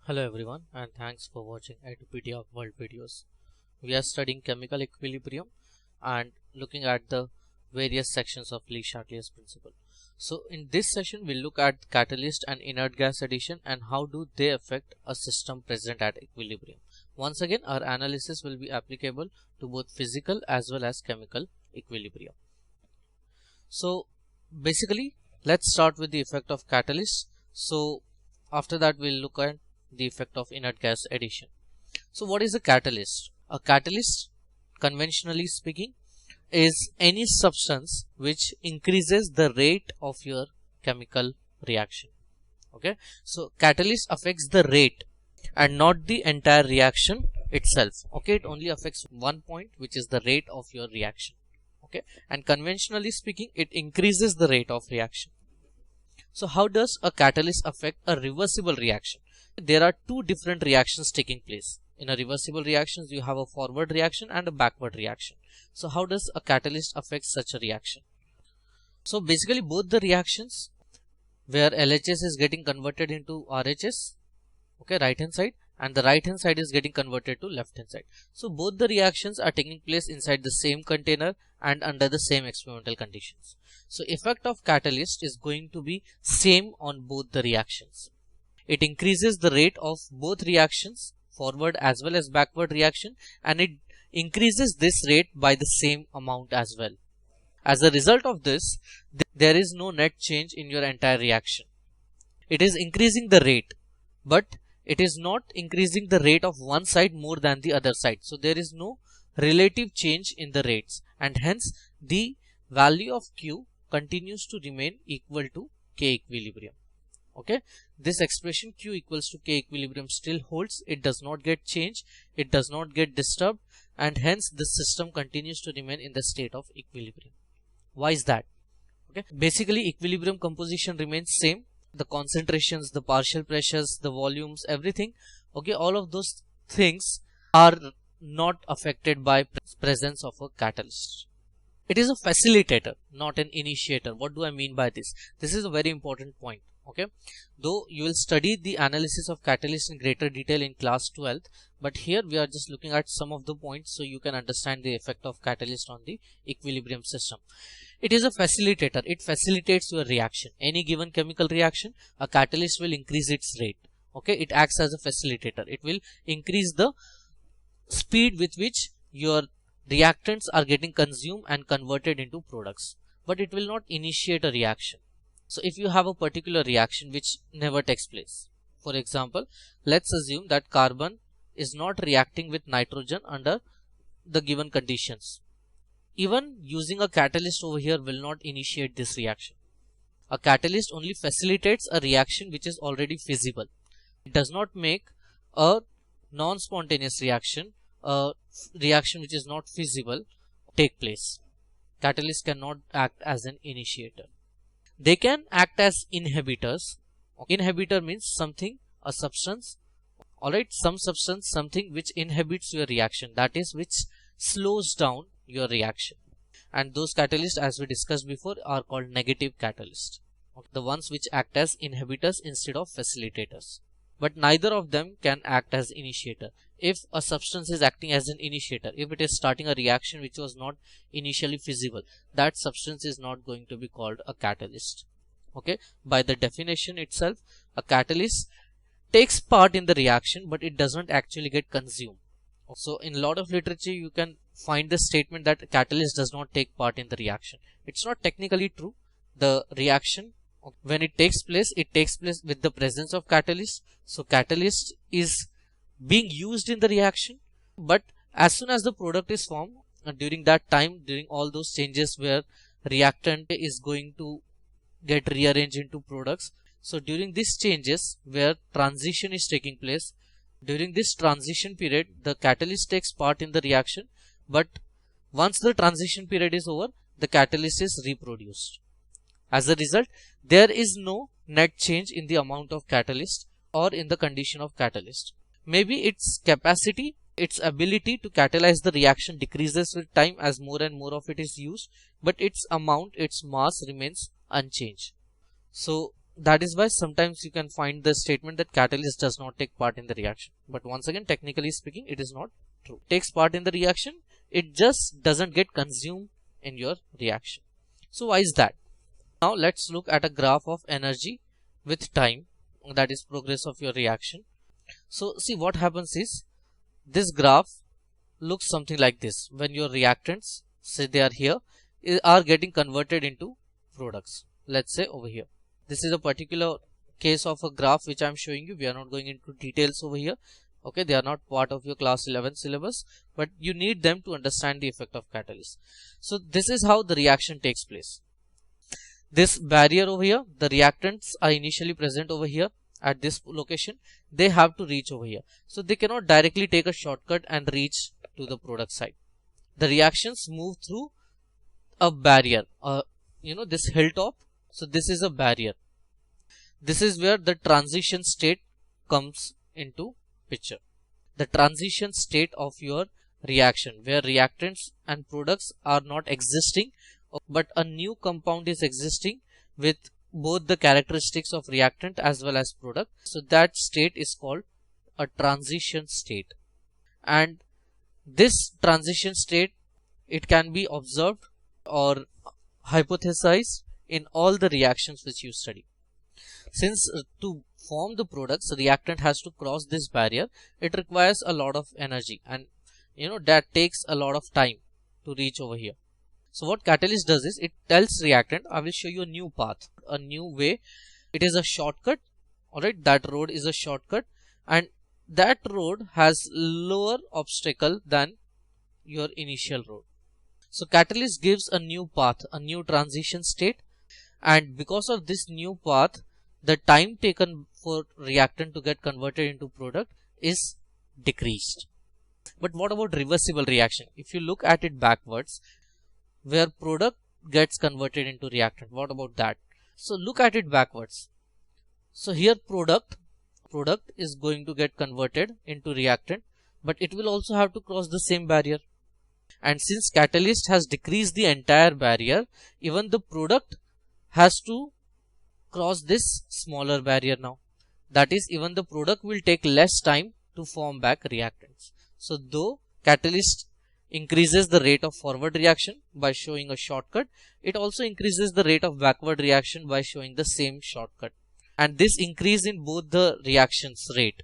Hello everyone and thanks for watching Edupedia World Videos. We are studying chemical equilibrium and looking at the various sections of Le Chatelier's principle. So in this session we'll look at catalyst and inert gas addition and how do they affect a system present at equilibrium. Once again our analysis will be applicable to both physical as well as chemical equilibrium. So basically let's start with the effect of catalyst. So after that we'll look at the effect of inert gas addition. So what is a catalyst? A catalyst, conventionally speaking, is any substance which increases the rate of your chemical reaction. Okay, so catalyst affects the rate and not the entire reaction itself. Okay, it only affects one point, which is the rate of your reaction. Okay, and conventionally speaking, it increases the rate of reaction. So how does a catalyst affect a reversible reaction? There are two different reactions taking place. In a reversible reactions, you have a forward reaction and a backward reaction. So how does a catalyst affect such a reaction? So basically both the reactions where LHS is getting converted into RHS, okay, right hand side, and the right hand side is getting converted to left hand side. So both the reactions are taking place inside the same container and under the same experimental conditions. So effect of catalyst is going to be same on both the reactions. It increases the rate of both reactions, forward as well as backward reaction, and it increases this rate by the same amount as well. As a result of this, there is no net change in your entire reaction. It is increasing the rate, but it is not increasing the rate of one side more than the other side. So there is no relative change in the rates, and hence the value of Q continues to remain equal to K equilibrium. Okay, this expression Q equals to K equilibrium still holds. It does not get changed, it does not get disturbed, and hence the system continues to remain in the state of equilibrium. Why is that? Okay, basically equilibrium composition remains same. The concentrations, the partial pressures, the volumes, everything, okay, all of those things are not affected by presence of a catalyst. It is a facilitator, not an initiator. What do I mean by this? This is a very important point. Okay, though you will study the analysis of catalyst in greater detail in class 12th, but here we are just looking at some of the points so you can understand the effect of catalyst on the equilibrium system. It is a facilitator. It facilitates your reaction. Any given chemical reaction, a catalyst will increase its rate. Okay, it acts as a facilitator. It will increase the speed with which your reactants are getting consumed and converted into products, but it will not initiate a reaction. So if you have a particular reaction which never takes place, for example, let's assume that carbon is not reacting with nitrogen under the given conditions. Even using a catalyst over here will not initiate this reaction. A catalyst only facilitates a reaction which is already feasible. It does not make a non-spontaneous reaction, a reaction which is not feasible, take place. Catalyst cannot act as an initiator. They can act as inhibitors. Inhibitor means something, a substance, alright, some substance, something which inhibits your reaction, that is, which slows down your reaction. And those catalysts, as we discussed before, are called negative catalysts, the ones which act as inhibitors instead of facilitators. But neither of them can act as initiator. If a substance is acting as an initiator, if it is starting a reaction which was not initially feasible, that substance is not going to be called a catalyst. Okay, by the definition itself, a catalyst takes part in the reaction, but it doesn't actually get consumed. So in a lot of literature you can find the statement that catalyst does not take part in the reaction. It's not technically true. The reaction, when it takes place with the presence of catalyst. So catalyst is being used in the reaction, but as soon as the product is formed, during that time, during all those changes where reactant is going to get rearranged into products, so during these changes where transition is taking place, during this transition period the catalyst takes part in the reaction, but once the transition period is over, the catalyst is reproduced. As a result, there is no net change in the amount of catalyst or in the condition of catalyst. Maybe its capacity, its ability to catalyze the reaction decreases with time as more and more of it is used, but its amount, its mass remains unchanged. So that is why sometimes you can find the statement that catalyst does not take part in the reaction. But once again, technically speaking, it is not true. It takes part in the reaction, it just doesn't get consumed in your reaction. So why is that? Now let's look at a graph of energy with time, that is progress of your reaction. So see, what happens is this graph looks something like this. When your reactants, say they are here, are getting converted into products. Let's say over here. This is a particular case of a graph which I am showing you. We are not going into details over here. Okay, they are not part of your class 11 syllabus, but you need them to understand the effect of catalyst. So this is how the reaction takes place. This barrier over here, the reactants are initially present over here at this location. They have to reach over here. So they cannot directly take a shortcut and reach to the product side. The reactions move through a barrier, this hilltop. So this is a barrier. This is where the transition state comes into picture. The transition state of your reaction, where reactants and products are not existing, but a new compound is existing with both the characteristics of reactant as well as product. So that state is called a transition state. And this transition state, it can be observed or hypothesized in all the reactions which you study. Since to form the products, reactant has to cross this barrier, it requires a lot of energy, and that takes a lot of time to reach over here. So what catalyst does is, it tells reactant, I will show you a new path, a new way. It is a shortcut. Alright, that road is a shortcut, and that road has lower obstacle than your initial road. So catalyst gives a new path, a new transition state, and because of this new path, the time taken for reactant to get converted into product is decreased. But what about reversible reaction? If you look at it backwards, where product gets converted into reactant, what about that? So look at it backwards. So here product is going to get converted into reactant, but it will also have to cross the same barrier. And since catalyst has decreased the entire barrier, even the product has to cross this smaller barrier now. That is, even the product will take less time to form back reactants. So though catalyst increases the rate of forward reaction by showing a shortcut, it also increases the rate of backward reaction by showing the same shortcut. And this increase in both the reactions rate,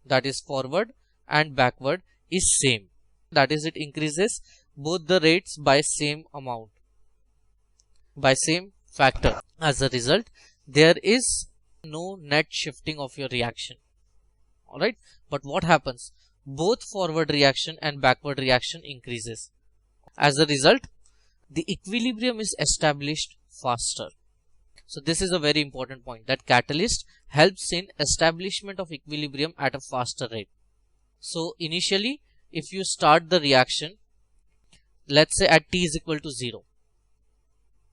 that is forward and backward, is same. That is, it increases both the rates by same amount, by same factor. As a result, there is no net shifting of your reaction. Alright, but what happens? Both forward reaction and backward reaction increases. As a result, the equilibrium is established faster. So this is a very important point, that catalyst helps in establishment of equilibrium at a faster rate. So initially, if you start the reaction, let's say at T is equal to 0.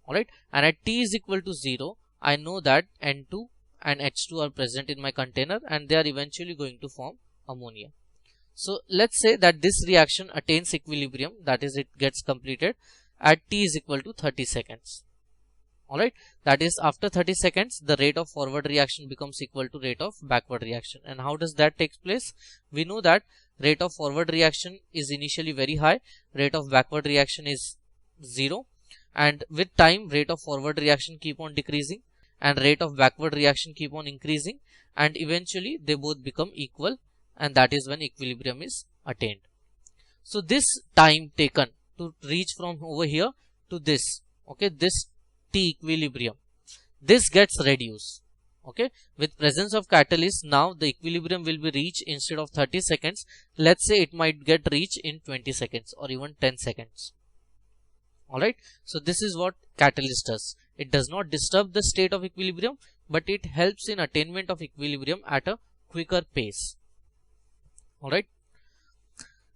Alright, and at T is equal to 0, I know that N2 and H2 are present in my container, and they are eventually going to form ammonia. So let's say that this reaction attains equilibrium, that is, it gets completed at T is equal to 30 seconds. Alright, that is, after 30 seconds, the rate of forward reaction becomes equal to rate of backward reaction. And how does that take place? We know that rate of forward reaction is initially very high, rate of backward reaction is 0, and with time rate of forward reaction keep on decreasing and rate of backward reaction keep on increasing, and eventually they both become equal, and that is when equilibrium is attained. So this time taken to reach from over here to this, okay, this T equilibrium, this gets reduced. Okay, with presence of catalyst, now the equilibrium will be reached instead of 30 seconds. Let's say it might get reached in 20 seconds or even 10 seconds. Alright, so this is what catalyst does. It does not disturb the state of equilibrium, but it helps in attainment of equilibrium at a quicker pace. Alright,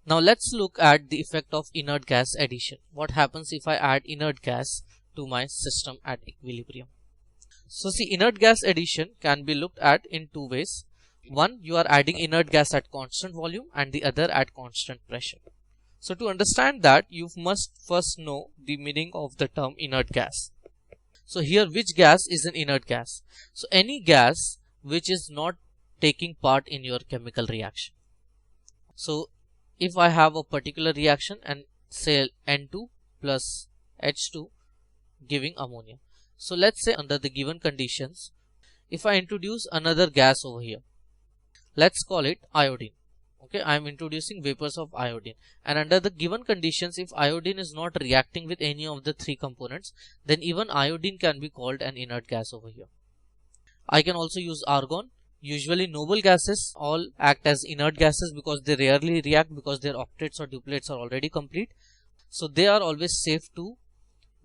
now let's look at the effect of inert gas addition. What happens if I add inert gas to my system at equilibrium? So see, inert gas addition can be looked at in two ways. One, you are adding inert gas at constant volume, and the other at constant pressure. So to understand that, you must first know the meaning of the term inert gas. So here which gas is an inert gas? So any gas which is not taking part in your chemical reaction. So if I have a particular reaction and say N2 plus H2 giving ammonia. So let's say under the given conditions, if I introduce another gas over here, let's call it iodine. Okay, I am introducing vapors of iodine, and under the given conditions, if iodine is not reacting with any of the three components, then even iodine can be called an inert gas over here. I can also use argon. Usually noble gases all act as inert gases because they rarely react because their octets or duplets are already complete. So they are always safe to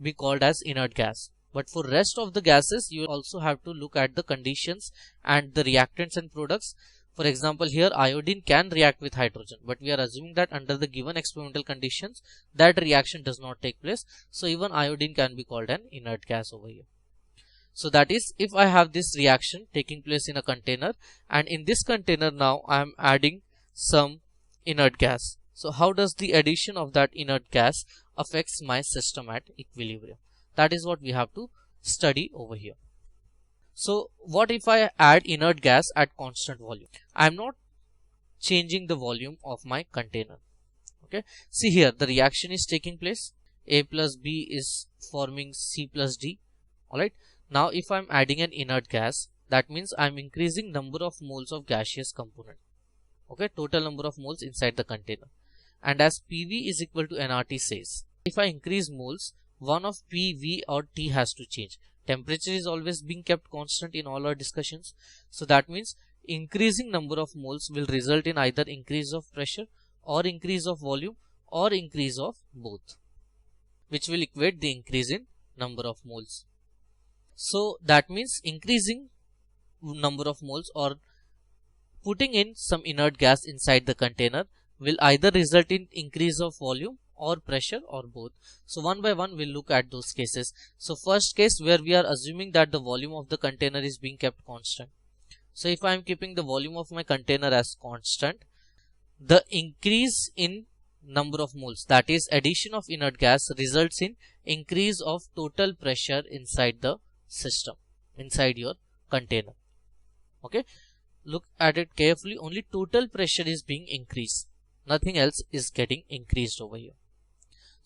be called as inert gas. But for rest of the gases, you also have to look at the conditions and the reactants and products. For example, here iodine can react with hydrogen, but we are assuming that under the given experimental conditions, that reaction does not take place. So even iodine can be called an inert gas over here. So that is, if I have this reaction taking place in a container, and in this container now I am adding some inert gas. So how does the addition of that inert gas affects my system at equilibrium? That is what we have to study over here. So what if I add inert gas at constant volume? I am not changing the volume of my container. Okay, see here the reaction is taking place. A plus B is forming C plus D. Alright, now if I am adding an inert gas, that means I am increasing number of moles of gaseous component. Okay, total number of moles inside the container. And as PV is equal to nRT says, if I increase moles, one of P, V or T has to change. Temperature is always being kept constant in all our discussions. So that means increasing number of moles will result in either increase of pressure or increase of volume or increase of both, which will equate the increase in number of moles. So that means increasing number of moles or putting in some inert gas inside the container will either result in increase of volume or pressure or both. So one by one we'll look at those cases. So first case where we are assuming that the volume of the container is being kept constant. So if I am keeping the volume of my container as constant, the increase in number of moles, that is addition of inert gas, results in increase of total pressure inside the system, inside your container. Okay, look at it carefully, only total pressure is being increased, nothing else is getting increased over here.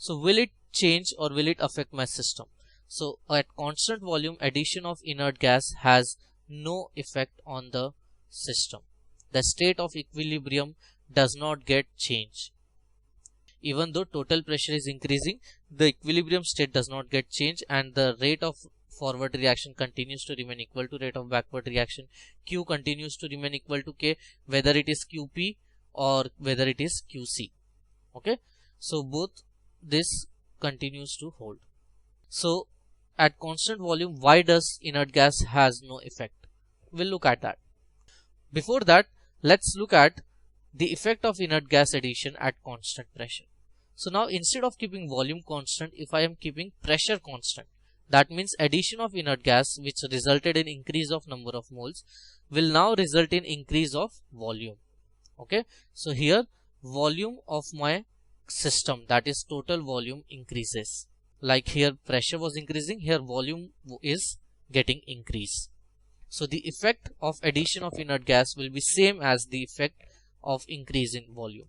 So will it change or will it affect my system? So at constant volume, addition of inert gas has no effect on the system. The state of equilibrium does not get changed. Even though total pressure is increasing, the equilibrium state does not get changed, and the rate of forward reaction continues to remain equal to rate of backward reaction. Q continues to remain equal to K, whether it is QP or whether it is QC. Okay, so both this continues to hold. So at constant volume, why does inert gas has no effect? We'll look at that. Before that, let's look at the effect of inert gas addition at constant pressure. So now instead of keeping volume constant, if I am keeping pressure constant, that means addition of inert gas, which resulted in increase of number of moles, will now result in increase of volume. Okay, so here volume of my system, that is total volume, increases. Like here pressure was increasing, here volume is getting increased. So the effect of addition of inert gas will be same as the effect of increase in volume.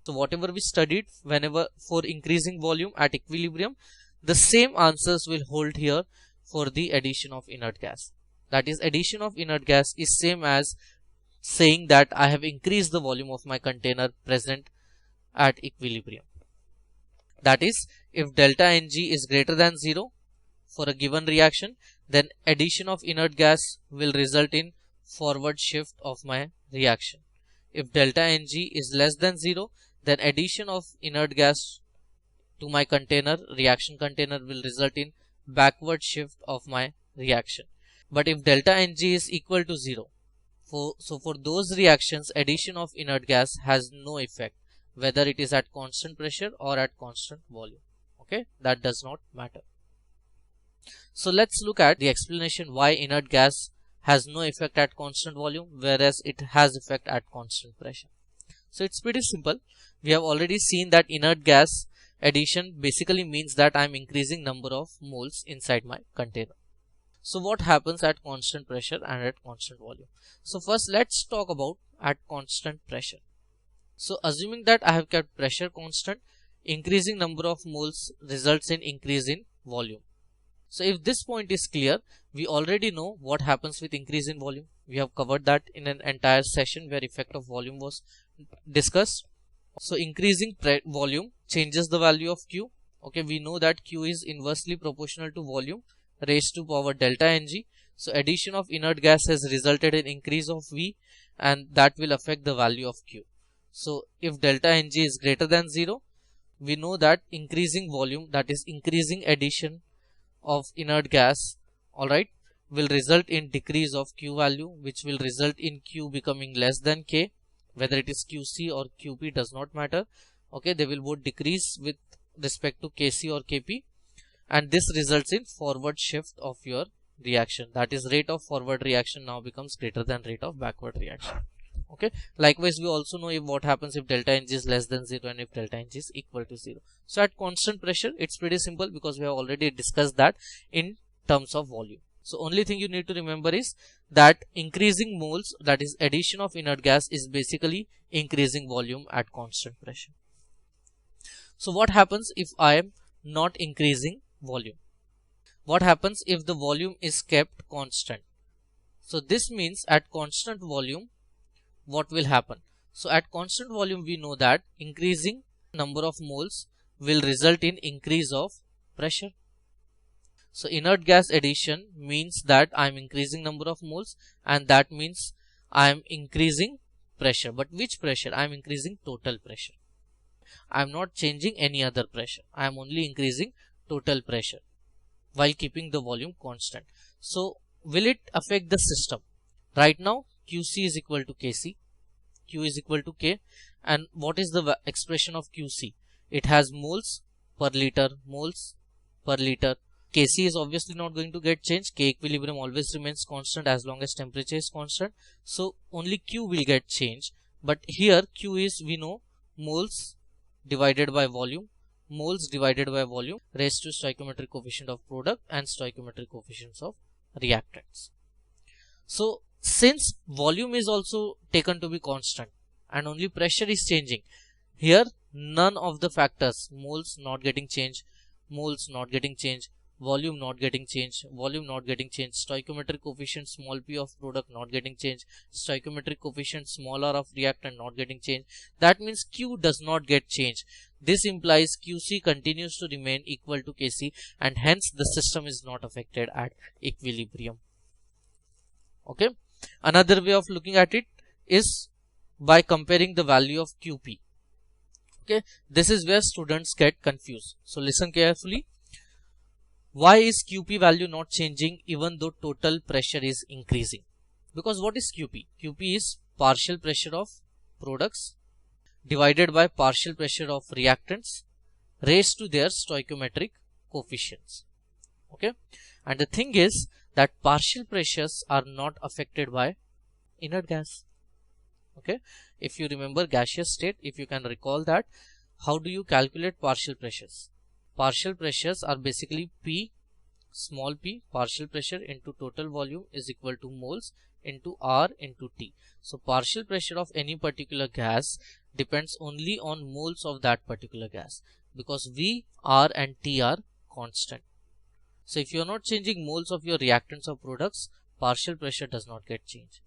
So whatever we studied whenever for increasing volume at equilibrium, the same answers will hold here for the addition of inert gas. That is, addition of inert gas is same as saying that I have increased the volume of my container present at equilibrium. That is, if delta Ng is greater than 0 for a given reaction, then addition of inert gas will result in forward shift of my reaction. If delta Ng is less than 0, then addition of inert gas to my container, reaction container, will result in backward shift of my reaction. But if delta Ng is equal to 0, so for those reactions, addition of inert gas has no effect, whether it is at constant pressure or at constant volume. Okay, that does not matter. So let's look at the explanation why inert gas has no effect at constant volume, whereas it has effect at constant pressure. So it's pretty simple. We have already seen that inert gas addition basically means that I am increasing number of moles inside my container. So what happens at constant pressure and at constant volume? So first let's talk about at constant pressure. So assuming that I have kept pressure constant, increasing number of moles results in increase in volume. So if this point is clear, we already know what happens with increase in volume. We have covered that in an entire session where effect of volume was discussed. So increasing volume changes the value of Q. Okay, we know that Q is inversely proportional to volume raised to power delta Ng. So addition of inert gas has resulted in increase of V, and that will affect the value of Q. So if delta Ng is greater than 0, we know that increasing volume, that is increasing addition of inert gas, alright, will result in decrease of Q value, which will result in Q becoming less than K. Whether it is QC or QP does not matter. Okay, they will both decrease with respect to KC or KP, and this results in forward shift of your reaction. That is, rate of forward reaction now becomes greater than rate of backward reaction. Okay, likewise we also know if what happens if delta Ng is less than 0 and if delta Ng is equal to 0. So at constant pressure it's pretty simple because we have already discussed that in terms of volume. So only thing you need to remember is that increasing moles, that is addition of inert gas, is basically increasing volume at constant pressure. So what happens if I am not increasing volume? What happens if the volume is kept constant? So this means at constant volume what will happen? So at constant volume we know that increasing number of moles will result in increase of pressure. So inert gas addition means that I am increasing number of moles, and that means I am increasing pressure. But which pressure? I am increasing total pressure. I am not changing any other pressure. I am only increasing total pressure while keeping the volume constant. So will it affect the system? Right now QC is equal to KC, Q is equal to K, and what is the expression of QC? It has moles per liter, moles per liter. Kc is obviously not going to get changed. K equilibrium always remains constant as long as temperature is constant. So only Q will get changed. But here Q is, we know, moles divided by volume, moles divided by volume raised to stoichiometric coefficient of product and stoichiometric coefficients of reactants. So since volume is also taken to be constant and only pressure is changing, here none of the factors, moles not getting changed, moles not getting changed, volume not getting changed, volume not getting changed, stoichiometric coefficient small p of product not getting changed, stoichiometric coefficient small r of reactant not getting changed. That means Q does not get changed. This implies QC continues to remain equal to KC, and hence the system is not affected at equilibrium. Okay, another way of looking at it is by comparing the value of QP. Okay, this is where students get confused. So listen carefully. Why is QP value not changing even though total pressure is increasing? Because what is QP? QP is partial pressure of products divided by partial pressure of reactants raised to their stoichiometric coefficients. Okay, and the thing is that partial pressures are not affected by inert gas. Okay, if you remember gaseous state, if you can recall that, how do you calculate partial pressures? Partial pressures are basically P, small p, partial pressure into total volume is equal to moles into R into T. So partial pressure of any particular gas depends only on moles of that particular gas, because V, R and T are constant. So if you are not changing moles of your reactants or products, partial pressure does not get changed.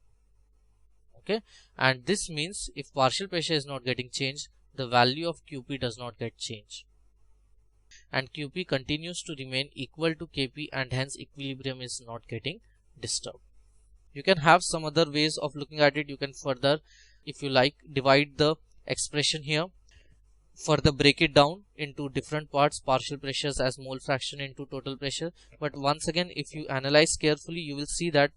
Okay, and this means if partial pressure is not getting changed, the value of QP does not get changed, and QP continues to remain equal to KP, and hence equilibrium is not getting disturbed. You can have some other ways of looking at it. You can further, if you like, divide the expression here, further break it down into different parts, partial pressures as mole fraction into total pressure. But once again, if you analyze carefully, you will see that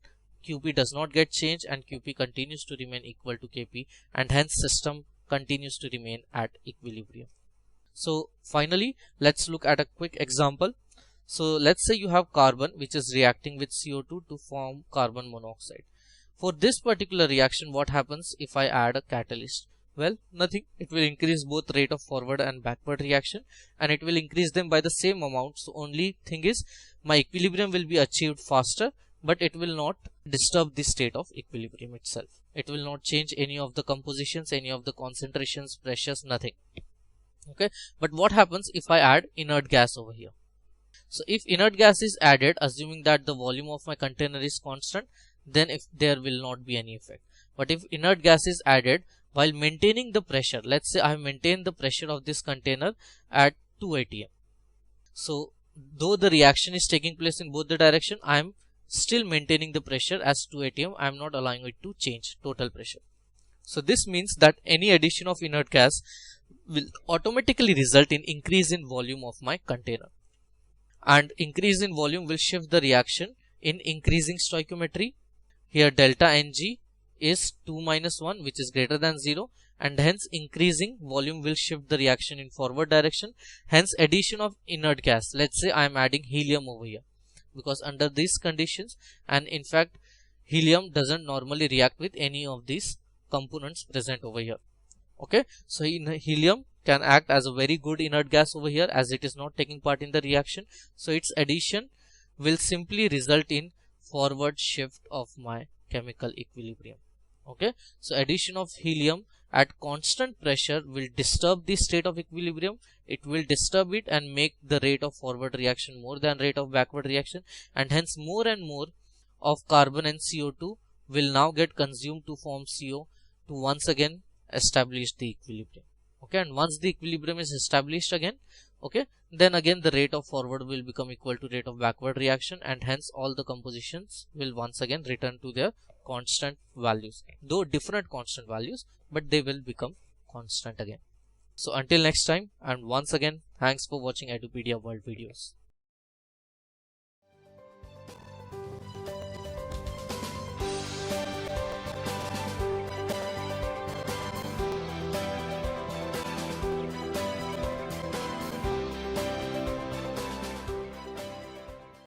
QP does not get changed and QP continues to remain equal to KP, and hence system continues to remain at equilibrium. So finally, let's look at a quick example. So let's say you have carbon which is reacting with CO2 to form carbon monoxide. For this particular reaction, what happens if I add a catalyst? Well, nothing. It will increase both rate of forward and backward reaction, and it will increase them by the same amount. So only thing is my equilibrium will be achieved faster, but it will not disturb the state of equilibrium itself. It will not change any of the compositions, any of the concentrations, pressures, nothing. Okay, but what happens if I add inert gas over here? So if inert gas is added, assuming that the volume of my container is constant, then if there will not be any effect. But if inert gas is added while maintaining the pressure, let's say I maintain the pressure of this container at 2 atm. So though the reaction is taking place in both the direction, I am still maintaining the pressure as 2 atm. I am not allowing it to change total pressure. So this means that any addition of inert gas will automatically result in increase in volume of my container, and increase in volume will shift the reaction in increasing stoichiometry. Here delta Ng is 2 minus 1, which is greater than 0, and hence increasing volume will shift the reaction in forward direction. Hence addition of inert gas, let's say I am adding helium over here, because under these conditions, and in fact helium doesn't normally react with any of these components present over here. Okay, so helium can act as a very good inert gas over here, as it is not taking part in the reaction. So its addition will simply result in forward shift of my chemical equilibrium. Okay, so addition of helium at constant pressure will disturb the state of equilibrium. It will disturb it and make the rate of forward reaction more than rate of backward reaction, and hence more and more of carbon and CO2 will now get consumed to form CO to once again establish the equilibrium. Okay, and once the equilibrium is established again, okay, then again the rate of forward will become equal to rate of backward reaction, and hence all the compositions will once again return to their constant values, though different constant values, but they will become constant again. So until next time, and once again thanks for watching Edupedia World videos.